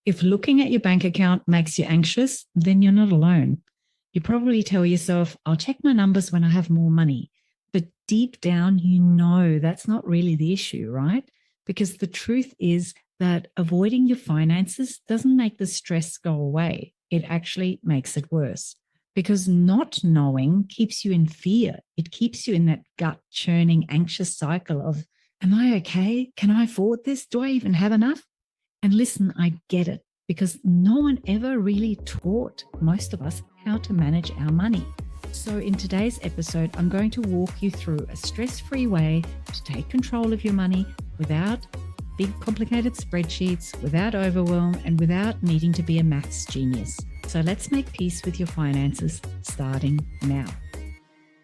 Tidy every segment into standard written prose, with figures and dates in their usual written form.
If looking at your bank account makes you anxious, then you're not alone. You probably tell yourself, I'll check my numbers when I have more money. But deep down, you know that's not really the issue, right? Because the truth is that avoiding your finances doesn't make the stress go away. It actually makes it worse. Because not knowing keeps you in fear. It keeps you in that gut churning, anxious cycle of, am I okay? Can I afford this? Do I even have enough? And listen, I get it, because no one ever really taught most of us how to manage our money. So in today's episode, I'm going to walk you through a stress-free way to take control of your money without big complicated spreadsheets, without overwhelm, and without needing to be a maths genius. So let's make peace with your finances starting now.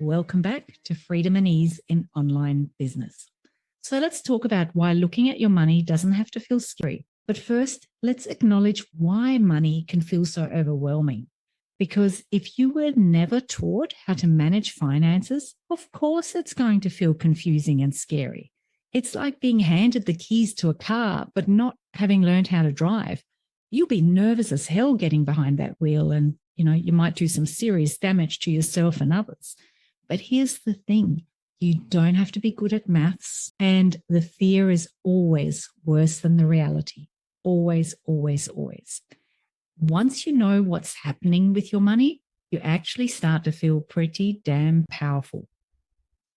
Welcome back to Freedom and Ease in Online Business. So let's talk about why looking at your money doesn't have to feel scary. But first, let's acknowledge why money can feel so overwhelming. Because if you were never taught how to manage finances, of course it's going to feel confusing and scary. It's like being handed the keys to a car, but not having learned how to drive. You'll be nervous as hell getting behind that wheel, and you might do some serious damage to yourself and others. But here's the thing. You don't have to be good at maths, and the fear is always worse than the reality. Always, always, always. Once you know what's happening with your money, you actually start to feel pretty damn powerful.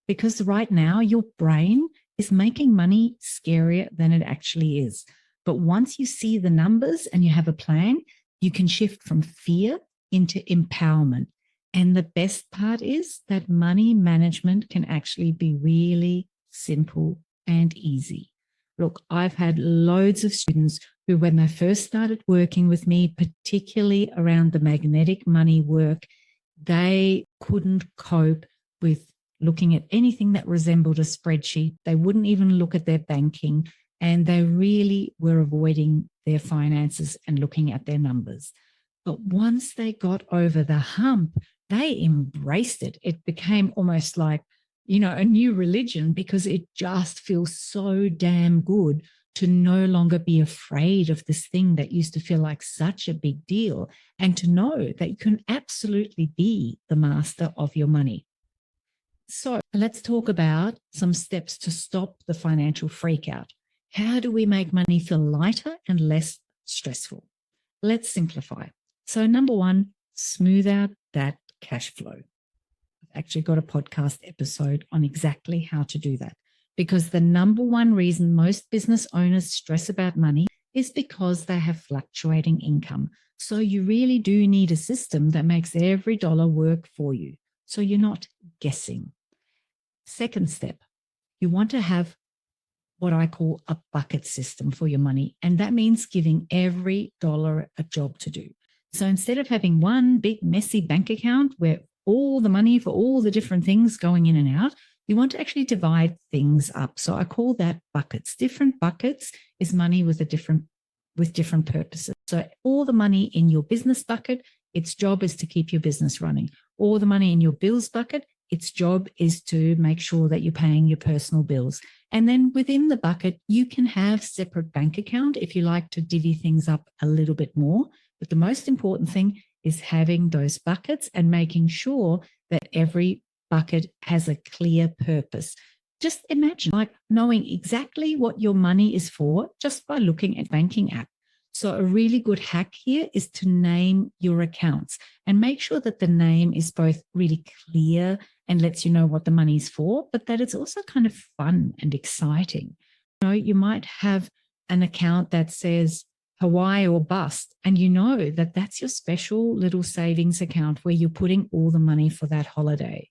Because right now, your brain is making money scarier than it actually is. But once you see the numbers and you have a plan, you can shift from fear into empowerment. And the best part is that money management can actually be really simple and easy. Look, I've had loads of students who, when they first started working with me, particularly around the magnetic money work, they couldn't cope with looking at anything that resembled a spreadsheet. They wouldn't even look at their banking, and they really were avoiding their finances and looking at their numbers. But once they got over the hump, they embraced it. It became almost like, a new religion, because it just feels so damn good to no longer be afraid of this thing that used to feel like such a big deal, and to know that you can absolutely be the master of your money. So let's talk about some steps to stop the financial freakout. How do we make money feel lighter and less stressful? Let's simplify. So number one, smooth out that cash flow. I've actually got a podcast episode on exactly how to do that, because the number one reason most business owners stress about money is because they have fluctuating income. So you really do need a system that makes every dollar work for you, so you're not guessing. Second step, you want to have what I call a bucket system for your money, and that means giving every dollar a job to do. So instead of having one big messy bank account where all the money for all the different things going in and out, you want to actually divide things up. So I call that buckets. Different buckets is money with different purposes. So all the money in your business bucket, its job is to keep your business running. All the money in your bills bucket, its job is to make sure that you're paying your personal bills. And then within the bucket, you can have separate bank account if you like to divvy things up a little bit more. But the most important thing is having those buckets and making sure that every bucket has a clear purpose. Just imagine like knowing exactly what your money is for just by looking at banking app. So a really good hack here is to name your accounts and make sure that the name is both really clear and lets you know what the money's for, but that it's also kind of fun and exciting. You might have an account that says Hawaii or bust, and that that's your special little savings account where you're putting all the money for that holiday.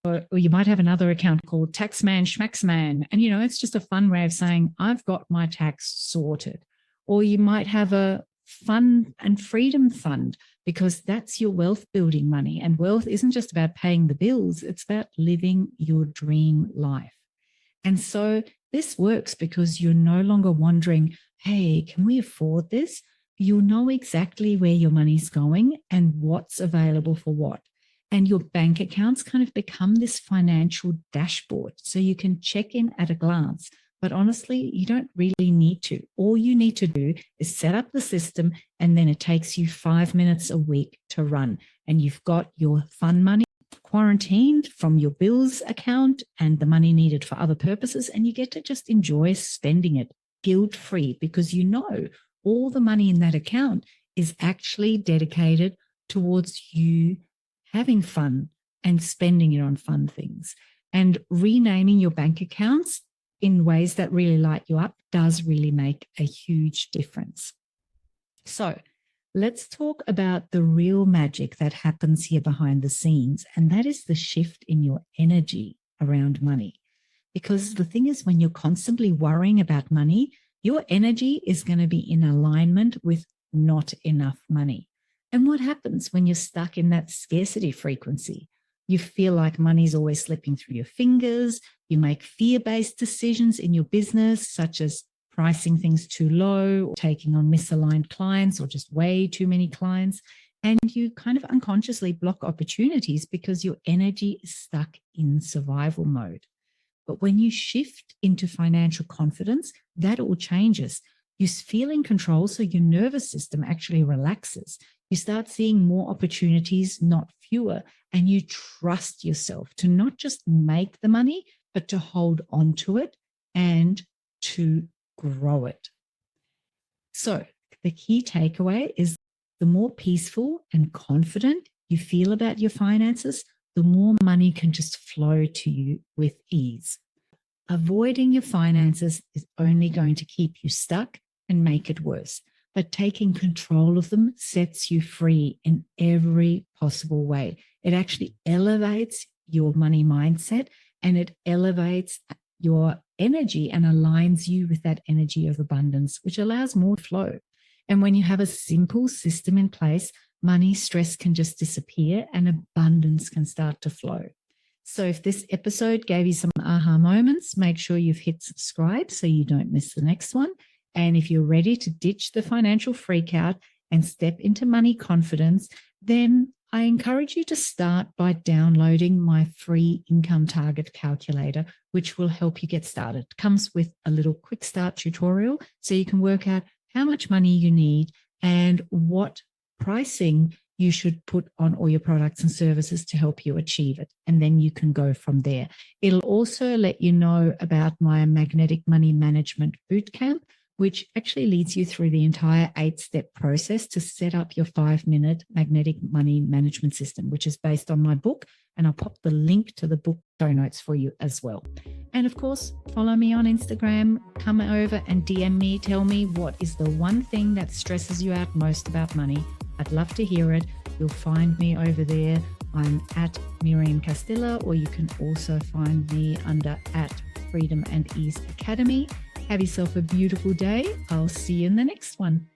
Or you might have another account called Taxman Schmaxman, and it's just a fun way of saying I've got my tax sorted. Or you might have a fun and freedom fund, because that's your wealth building money, and wealth isn't just about paying the bills, it's about living your dream life. And so this works because you're no longer wondering, hey, can we afford this? You'll know exactly where your money's going and what's available for what. And your bank accounts kind of become this financial dashboard. So you can check in at a glance. But honestly, you don't really need to. All you need to do is set up the system, and then it takes you 5 minutes a week to run. And you've got your fun money quarantined from your bills account and the money needed for other purposes. And you get to just enjoy spending it guilt-free, because you know all the money in that account is actually dedicated towards you having fun and spending it on fun things. And renaming your bank accounts in ways that really light you up does really make a huge difference. So let's talk about the real magic that happens here behind the scenes, and that is the shift in your energy around money. Because the thing is, when you're constantly worrying about money, your energy is going to be in alignment with not enough money. And what happens when you're stuck in that scarcity frequency? You feel like money's always slipping through your fingers. You make fear-based decisions in your business, such as pricing things too low, or taking on misaligned clients, or just way too many clients. And you kind of unconsciously block opportunities because your energy is stuck in survival mode. But when you shift into financial confidence, that all changes. You feel in control, so your nervous system actually relaxes. You start seeing more opportunities, not fewer, and you trust yourself to not just make the money, but to hold on to it and to grow it. So the key takeaway is the more peaceful and confident you feel about your finances, the more money can just flow to you with ease. Avoiding your finances is only going to keep you stuck and make it worse. But taking control of them sets you free in every possible way. It actually elevates your money mindset, and it elevates your energy and aligns you with that energy of abundance, which allows more flow. And when you have a simple system in place, money stress can just disappear and abundance can start to flow. So if this episode gave you some aha moments, make sure you've hit subscribe so you don't miss the next one. And if you're ready to ditch the financial freakout and step into money confidence, then I encourage you to start by downloading my free income target calculator, which will help you get started. It comes with a little quick start tutorial so you can work out how much money you need and what pricing you should put on all your products and services to help you achieve it. And then you can go from there. It'll also let you know about my magnetic money management bootcamp, which actually leads you through the entire 8-step process to set up your 5-minute magnetic money management system, which is based on my book. And I'll pop the link to the book show notes for you as well. And of course, follow me on Instagram, come over and DM me, tell me what is the one thing that stresses you out most about money. I'd love to hear it. You'll find me over there. I'm at Miriam Castilla, or you can also find me under at Freedom and Ease Academy. Have yourself a beautiful day. I'll see you in the next one.